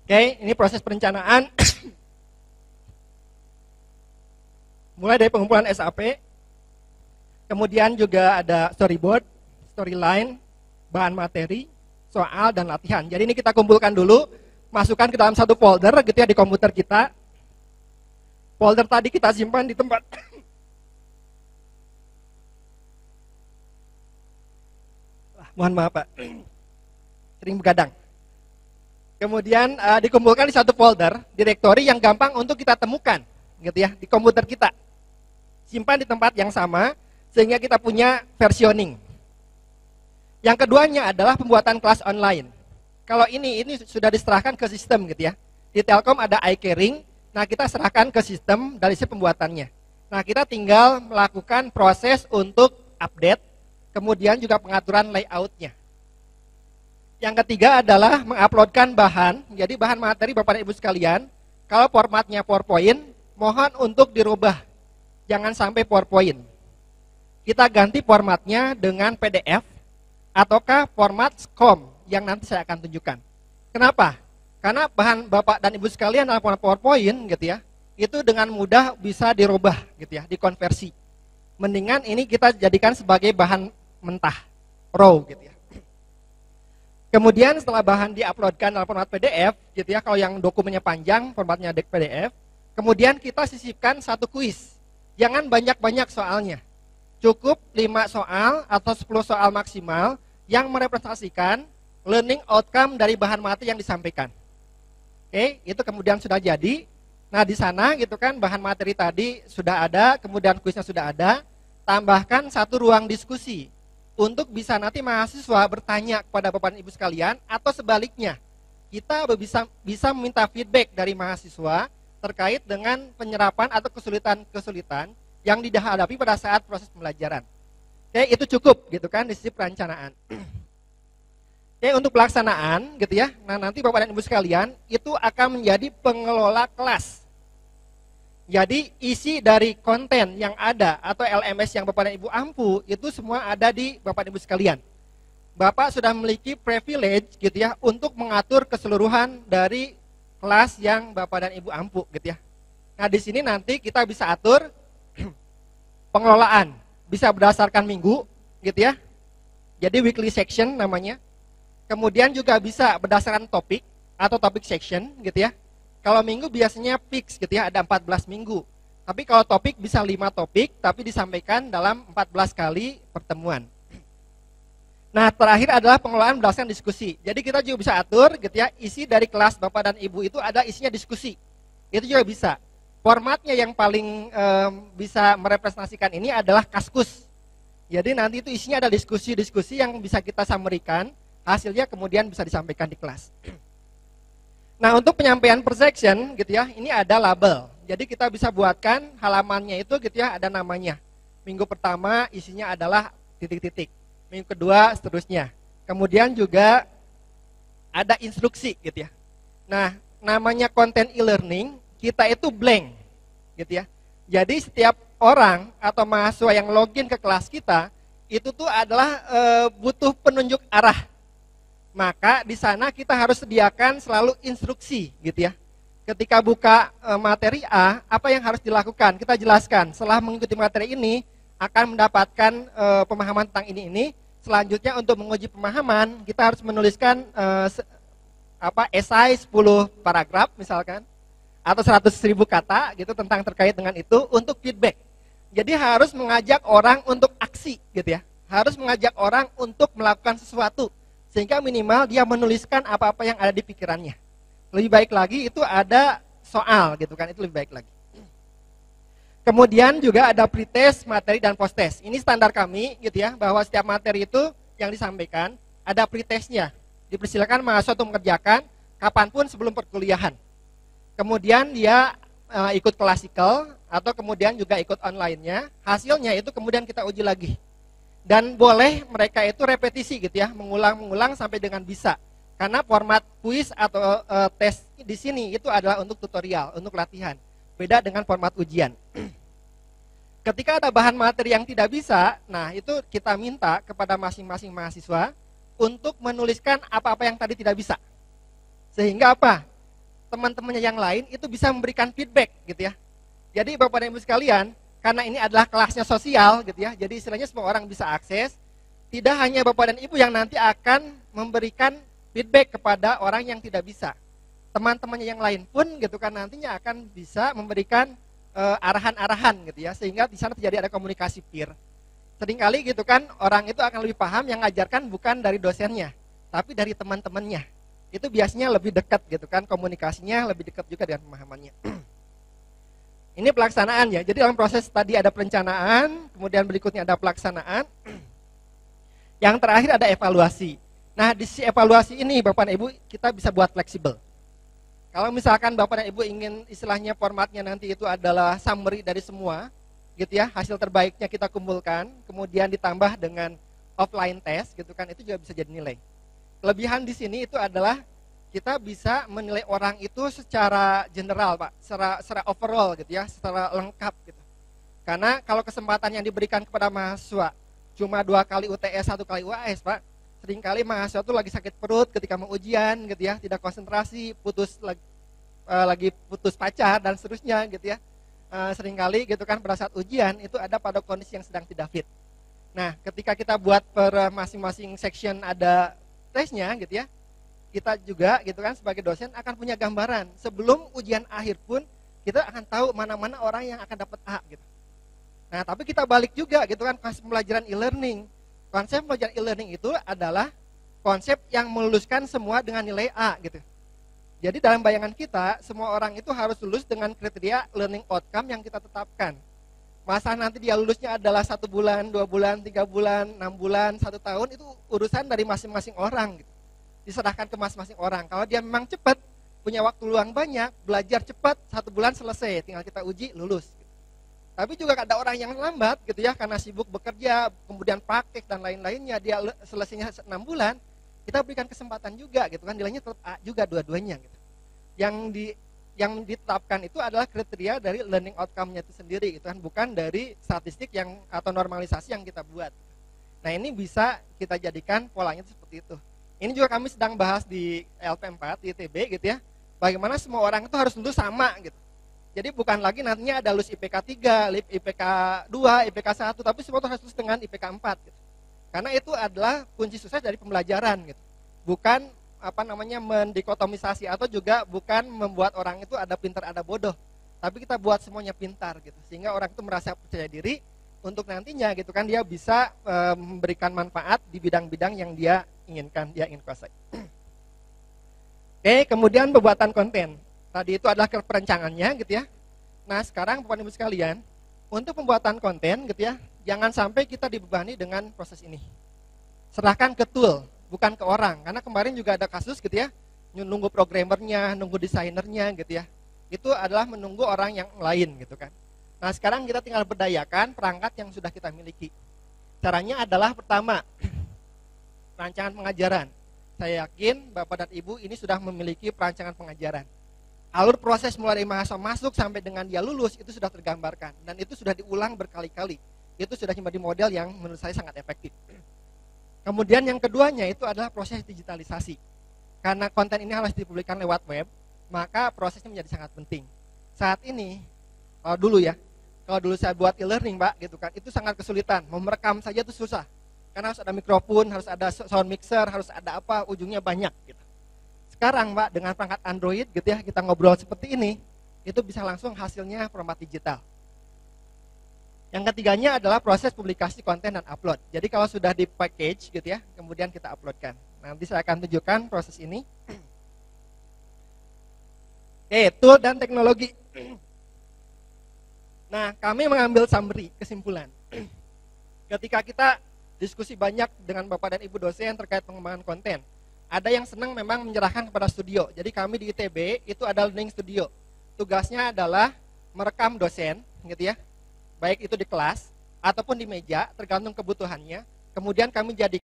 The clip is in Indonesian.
Oke, ini proses perencanaan. Mulai dari pengumpulan SAP, kemudian juga ada storyboard, storyline, bahan materi, soal, dan latihan. Jadi ini kita kumpulkan dulu, masukkan ke dalam satu folder gitu ya di komputer kita. Folder tadi kita simpan di tempat mohon maaf Pak, sering begadang. Kemudian dikumpulkan di satu folder, direktori yang gampang untuk kita temukan gitu ya di komputer kita. Simpan di tempat yang sama sehingga kita punya versioning. Yang keduanya adalah pembuatan kelas online. Kalau ini sudah diserahkan ke sistem gitu ya. Di Telkom ada iCaring, nah kita serahkan ke sistem dari si pembuatannya. Nah kita tinggal melakukan proses untuk update, kemudian juga pengaturan layoutnya. Yang ketiga adalah menguploadkan bahan. Jadi bahan materi Bapak dan Ibu sekalian, kalau formatnya PowerPoint, mohon untuk dirubah. Jangan sampai PowerPoint. Kita ganti formatnya dengan PDF ataukah format SCOM yang nanti saya akan tunjukkan. Kenapa? Karena bahan Bapak dan Ibu sekalian dalam format PowerPoint gitu ya, itu dengan mudah bisa dirubah gitu ya, dikonversi. Mendingan ini kita jadikan sebagai bahan mentah, raw gitu ya. Kemudian setelah bahan diuploadkan dalam format PDF gitu ya, kalau yang dokumennya panjang formatnya PDF, kemudian kita sisipkan satu kuis. Jangan banyak-banyak soalnya. Cukup 5 soal atau 10 soal maksimal yang merepresentasikan learning outcome dari bahan materi yang disampaikan. Oke, itu kemudian sudah jadi. Nah, di sana gitu kan bahan materi tadi sudah ada, kemudian kuisnya sudah ada. Tambahkan satu ruang diskusi untuk bisa nanti mahasiswa bertanya kepada Bapak dan Ibu sekalian atau sebaliknya. Kita bisa meminta feedback dari mahasiswa terkait dengan penyerapan atau kesulitan-kesulitan yang dihadapi pada saat proses pembelajaran. Oke, itu cukup gitu kan di sisi perencanaan. Oke, untuk pelaksanaan gitu ya. Nah, nanti Bapak dan Ibu sekalian itu akan menjadi pengelola kelas. Jadi isi dari konten yang ada atau LMS yang Bapak dan Ibu ampu itu semua ada di Bapak dan Ibu sekalian. Bapak sudah memiliki privilege gitu ya untuk mengatur keseluruhan dari kelas yang Bapak dan Ibu ampu gitu ya. Nah, di sini nanti kita bisa atur pengelolaan, bisa berdasarkan minggu gitu ya. Jadi weekly section namanya. Kemudian juga bisa berdasarkan topik atau topic section gitu ya. Kalau minggu biasanya fix gitu ya, ada 14 minggu. Tapi kalau topik bisa 5 topik tapi disampaikan dalam 14 kali pertemuan. Nah, terakhir adalah pengelolaan berdasarkan diskusi. Jadi kita juga bisa atur gitu ya, isi dari kelas Bapak dan Ibu itu ada isinya diskusi. Itu juga bisa. Formatnya yang paling bisa merepresentasikan ini adalah Kaskus. Jadi nanti itu isinya ada diskusi-diskusi yang bisa kita summary-kan, hasilnya kemudian bisa disampaikan di kelas. Nah, untuk penyampaian per section gitu ya, ini ada label. Jadi kita bisa buatkan halamannya itu gitu ya, ada namanya. Minggu pertama isinya adalah titik-titik. Minggu kedua seterusnya. Kemudian juga ada instruksi gitu ya. Nah, namanya konten e-learning, kita itu blank gitu ya. Jadi setiap orang atau mahasiswa yang login ke kelas kita itu tuh adalah butuh penunjuk arah. Maka di sana kita harus sediakan selalu instruksi gitu ya. Ketika buka materi A, apa yang harus dilakukan? Kita jelaskan. Setelah mengikuti materi ini akan mendapatkan pemahaman tentang ini. Selanjutnya untuk menguji pemahaman, kita harus menuliskan esai 10 paragraf misalkan atau 100.000 kata gitu tentang terkait dengan itu untuk feedback. Jadi harus mengajak orang untuk aksi gitu ya. Harus mengajak orang untuk melakukan sesuatu sehingga minimal dia menuliskan apa-apa yang ada di pikirannya. Lebih baik lagi itu ada soal gitu kan, itu lebih baik lagi. Kemudian juga ada pretest, materi, dan posttest. Ini standar kami gitu ya, bahwa setiap materi itu yang disampaikan ada pretestnya. Dipersilakan mahasiswa untuk mengerjakan kapanpun sebelum perkuliahan. Kemudian dia ikut klasikal atau kemudian juga ikut online-nya. Hasilnya itu kemudian kita uji lagi. Dan boleh mereka itu repetisi gitu ya, mengulang-mengulang sampai dengan bisa. Karena format kuis atau tes di sini itu adalah untuk tutorial, untuk latihan. Beda dengan format ujian. Ketika ada bahan materi yang tidak bisa, nah itu kita minta kepada masing-masing mahasiswa untuk menuliskan apa-apa yang tadi tidak bisa. Sehingga apa? teman-temannya yang lain itu bisa memberikan feedback gitu ya. Jadi Bapak dan Ibu sekalian, karena ini adalah kelasnya sosial gitu ya, jadi istilahnya semua orang bisa akses. Tidak hanya Bapak dan Ibu yang nanti akan memberikan feedback kepada orang yang tidak bisa. Teman-temannya yang lain pun gitu kan nantinya akan bisa memberikan arahan-arahan gitu ya, sehingga di sana terjadi ada komunikasi peer. Seringkali gitu kan orang itu akan lebih paham yang ngajarkan bukan dari dosennya, tapi dari teman-temannya. Itu biasanya lebih dekat gitu kan, komunikasinya lebih dekat juga dengan pemahamannya. Ini pelaksanaan ya. Jadi dalam proses tadi ada perencanaan, kemudian berikutnya ada pelaksanaan. Yang terakhir ada evaluasi. Nah, di sisi evaluasi ini Bapak dan Ibu kita bisa buat fleksibel. Kalau misalkan Bapak dan Ibu ingin istilahnya formatnya nanti itu adalah summary dari semua, gitu ya, hasil terbaiknya kita kumpulkan, kemudian ditambah dengan offline test, gitu kan, itu juga bisa jadi nilai. Kelebihan di sini itu adalah kita bisa menilai orang itu secara general, Pak, secara overall, gitu ya, secara lengkap, gitu. Karena kalau kesempatan yang diberikan kepada mahasiswa cuma 2 kali UTS, 1 kali UAS, Pak, seringkali mahasiswa itu lagi sakit perut ketika mau ujian, gitu ya, tidak konsentrasi, lagi putus pacar dan seterusnya, gitu ya. Seringkali gitu kan pada saat ujian itu ada pada kondisi yang sedang tidak fit. Nah, ketika kita buat per masing-masing section ada tesnya gitu ya, kita juga gitu kan sebagai dosen akan punya gambaran. Sebelum ujian akhir pun kita akan tahu mana-mana orang yang akan dapat A gitu. Nah, tapi kita balik juga gitu kan konsep pembelajaran e-learning. Konsep pembelajaran e-learning itu adalah konsep yang meluluskan semua dengan nilai A gitu. Jadi dalam bayangan kita, semua orang itu harus lulus dengan kriteria learning outcome yang kita tetapkan. Masa nanti dia lulusnya adalah 1 bulan, 2 bulan, 3 bulan, 6 bulan, 1 tahun, itu urusan dari masing-masing orang. Gitu. Diserahkan ke masing-masing orang. Kalau dia memang cepat, punya waktu luang banyak, belajar cepat, 1 bulan selesai, tinggal kita uji, lulus. Gitu. Tapi juga ada orang yang lambat gitu ya, karena sibuk bekerja, kemudian praktek dan lain-lainnya, dia selesainya 6 bulan, kita berikan kesempatan juga gitu kan, nilainya tetap A juga dua-duanya gitu. Yang ditetapkan itu adalah kriteria dari learning outcome-nya itu sendiri gitu kan, bukan dari statistik yang atau normalisasi yang kita buat. Nah, ini bisa kita jadikan polanya seperti itu. Ini juga kami sedang bahas di LP4 di ITB gitu ya. Bagaimana semua orang itu harus lulus sama gitu. Jadi bukan lagi nantinya ada lulus IPK 3, IPK 2, IPK 1, tapi semua harus lulus dengan IPK 4 gitu. Karena itu adalah kunci sukses dari pembelajaran gitu. Bukan mendikotomisasi atau juga bukan membuat orang itu ada pintar ada bodoh. Tapi kita buat semuanya pintar gitu. Sehingga orang itu merasa percaya diri untuk nantinya gitu kan dia bisa memberikan manfaat di bidang-bidang yang dia inginkan, dia ingin kuasai. Oke, kemudian pembuatan konten. Tadi itu adalah perencangannya gitu ya. Nah, sekarang Bapak Ibu sekalian, untuk pembuatan konten gitu ya, jangan sampai kita dibebani dengan proses ini. Serahkan ke tool, bukan ke orang. Karena kemarin juga ada kasus gitu ya, nunggu programmernya, nunggu desainernya gitu ya. Itu adalah menunggu orang yang lain gitu kan. Nah, sekarang kita tinggal berdayakan perangkat yang sudah kita miliki. Caranya adalah pertama, perancangan pengajaran. Saya yakin Bapak dan Ibu ini sudah memiliki perancangan pengajaran. Alur proses mulai dari mahasiswa masuk sampai dengan dia lulus itu sudah tergambarkan. Dan itu sudah diulang berkali-kali. Itu sudah menjadi model yang menurut saya sangat efektif. Kemudian yang keduanya itu adalah proses digitalisasi. Karena konten ini harus dipublikkan lewat web, maka prosesnya menjadi sangat penting. Saat ini, kalau dulu saya buat e-learning Pak, gitu kan, itu sangat kesulitan. Mau merekam saja itu susah. Karena harus ada mikrofon, harus ada sound mixer, harus ada apa, ujungnya banyak. Gitu. Sekarang Pak, dengan perangkat Android gitu ya, kita ngobrol seperti ini, itu bisa langsung hasilnya format digital. Yang ketiganya adalah proses publikasi konten dan upload. Jadi kalau sudah di package gitu ya, kemudian kita uploadkan. Nanti saya akan tunjukkan proses ini. Oke, tool dan teknologi. Nah, kami mengambil summary, kesimpulan. Ketika kita diskusi banyak dengan Bapak dan Ibu dosen terkait pengembangan konten, ada yang senang memang menyerahkan kepada studio. Jadi kami di ITB itu ada learning studio. Tugasnya adalah merekam dosen, gitu ya. Baik itu di kelas ataupun di meja, tergantung kebutuhannya. Kemudian kami jadikan